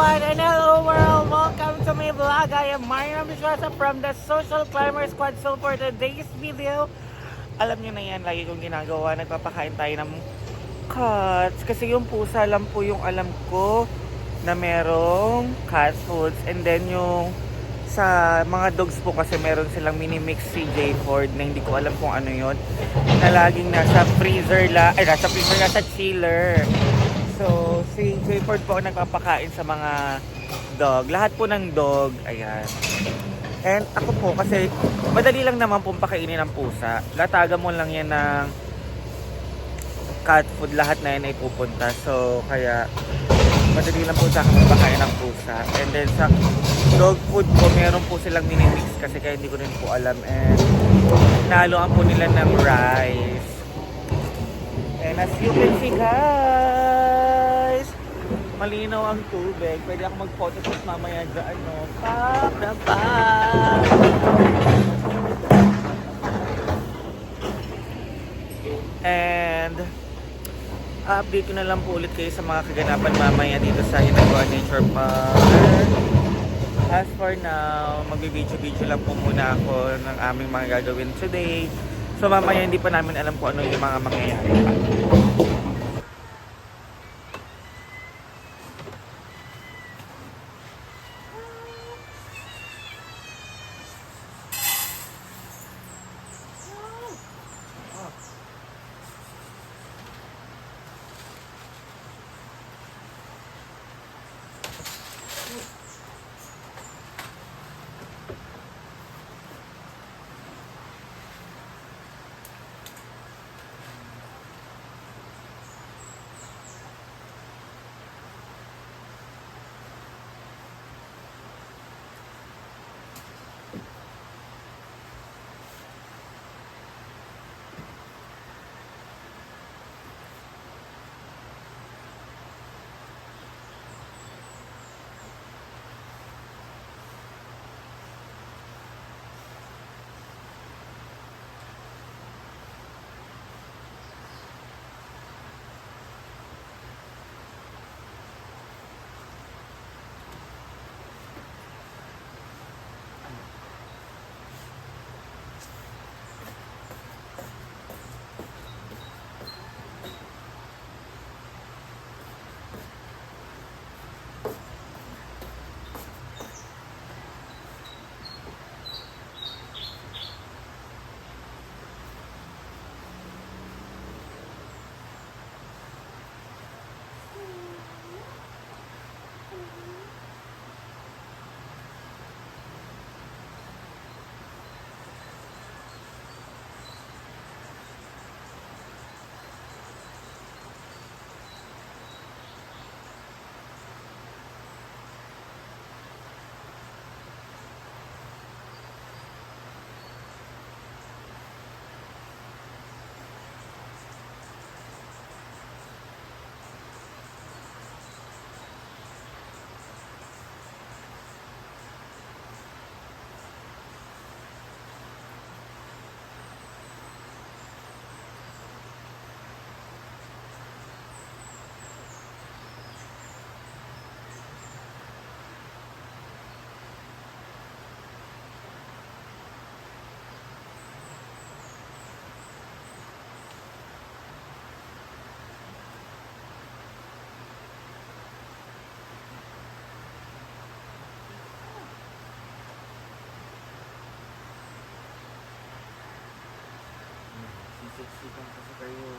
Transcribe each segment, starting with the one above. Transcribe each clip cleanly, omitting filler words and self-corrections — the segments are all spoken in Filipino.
everyone and hello world! Welcome to my vlog. I am Myra Bishosa from the Social Climber Squad. So for today's video, alam nyo na yan, lagi kong ginagawa. Nagpapakain tayo ng cats. Kasi yung pusa lang po yung alam ko na merong cat foods. And then yung sa mga dogs po kasi meron silang mini mix CJ Ford na hindi ko alam kung ano yon, na laging nasa freezer nasa chiller. So, si J Ford po ang nagpapakain sa mga dog. Lahat po ng dog, ayan. And ako po, kasi madali lang naman pong pakainin ng pusa. Latagan mo lang yan ng cat food, lahat na yan ay pupunta. So, kaya madali lang po sa akin magpakain ng pusa. And then sa dog food po, meron po silang mini-mix kasi kaya hindi ko rin po alam. And naluan po nila ng rice. And as you can see guys, malinaw ang tubig. Pwede ako mag-photoshoot mamaya dyan, no? Pop na pop! And update ko na lang po ulit kayo sa mga kaganapan mamaya dito sa Hinagua Nature Park. As for now, magbibidyo-video lang po muna ako ng aming mga gagawin today. So mamaya hindi pa namin alam kung ano yung mga mangyayari pa. Siksikan kasi kayo.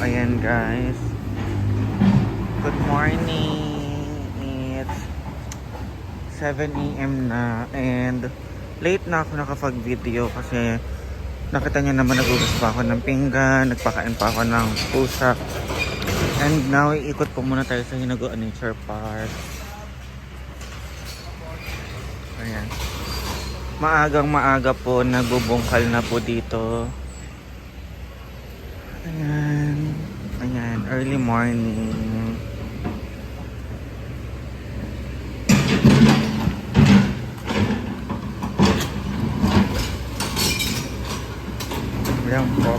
ayan guys. Good morning. It's 7 AM na and late na ako nakapag-video kasi nakita niyo naman nagugas pa ako ng pinggan, nagpakain pa ako ng pusa. And now, iikot po muna tayo sa Hinaguan Nature Park. Ayan. Maagang maaga po, nagbubungkal na po dito. Ayan. Ayan, early morning. Ayan po.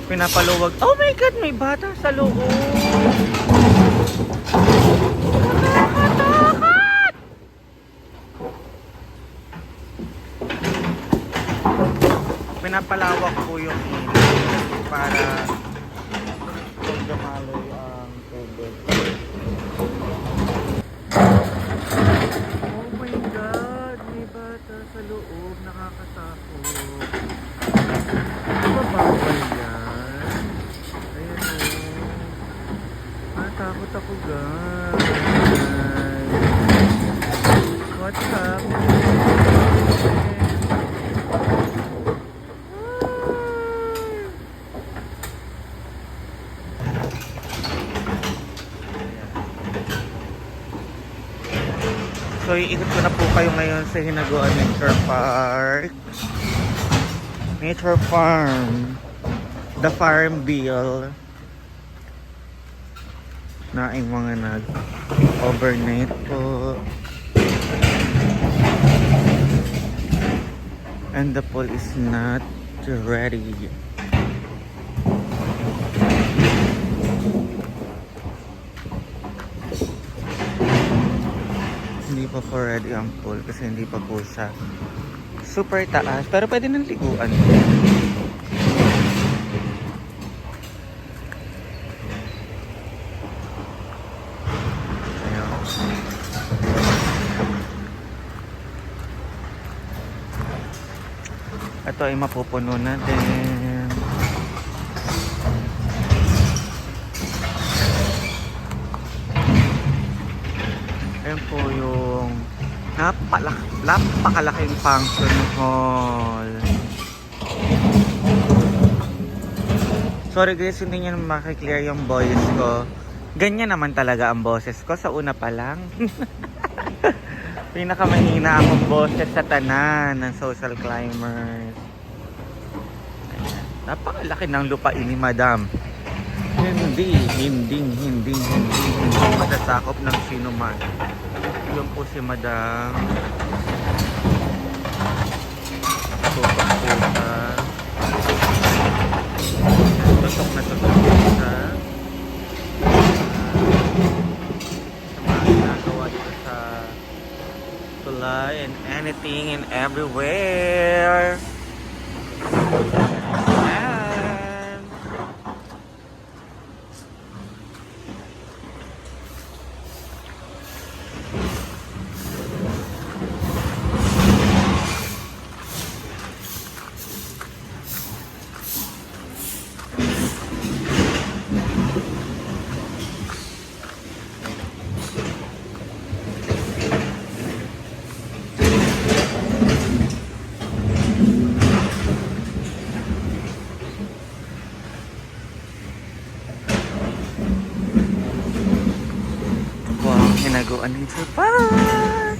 Pinapaluwag. Oh my God, may bata sa loob. Nakakatakot! Pinapalawak po yung ilog para kung dumaloy ang tubig. Oh my God, may bata sa loob. Nakakatakot. Ano ba bawal yan? Ayan o. Natakot ako guys. What's happening? So, iikot ko na po kayo ngayon sa Hinaguan Nature Park. Nature Farm. The Farm Bill. Na ay mga nag-overnight po. And the pool is not ready. Hindi pa po ready ang pool kasi hindi pa po siya super taas. Pero pwede nang liguan. Ayan. Ito ay mapupuno na din. Ayan po yung napakalaking function hall. Sorry guys, hindi nyo makiklear yung voice ko. Ganyan naman talaga ang boses ko sa una pa lang. Pinakamahina akong boses sa tanan ng social climbers. Ayan. Napakalaki ng lupain ni Madam. Hindi matasakop ng sino man. Yun po si Madam. Tutok-tuka. Tutok na tutok siya. Sa mga ginagawa dito sa tulay and anything and everywhere. Hinaguan Nature Park.